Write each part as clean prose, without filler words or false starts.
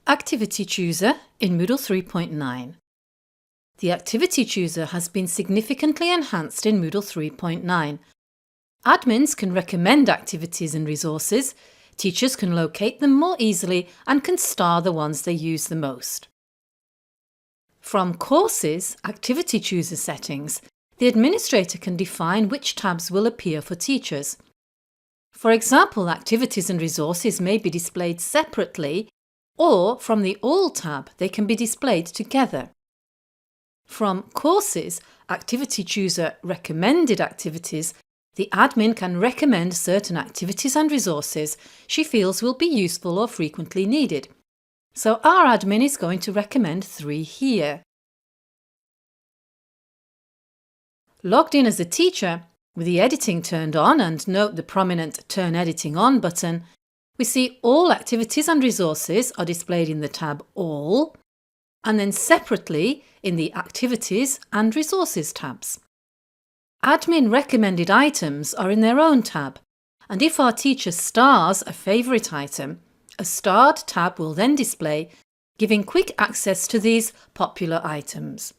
Activity Chooser in Moodle 3.9. The Activity Chooser has been significantly enhanced in Moodle 3.9. Admins can recommend activities and resources, teachers can locate them more easily and can star the ones they use the most. From Courses Activity Chooser settings, the administrator can define which tabs will appear for teachers. For example, activities and resources may be displayed separately, or from the All tab they can be displayed together. From Courses Activity Chooser Recommended Activities, the admin can recommend certain activities and resources she feels will be useful or frequently needed. So our admin is going to recommend 3 here. Logged in as a teacher, with the editing turned on, and note the prominent Turn Editing On button, we see all activities and resources are displayed in the tab All, and then separately in the Activities and Resources tabs. Admin recommended items are in their own tab, and if our teacher stars a favourite item, a starred tab will then display, giving quick access to these popular items.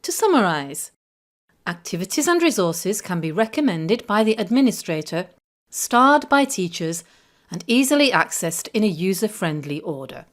To summarise, activities and resources can be recommended by the administrator, starred by teachers, and easily accessed in a user-friendly order.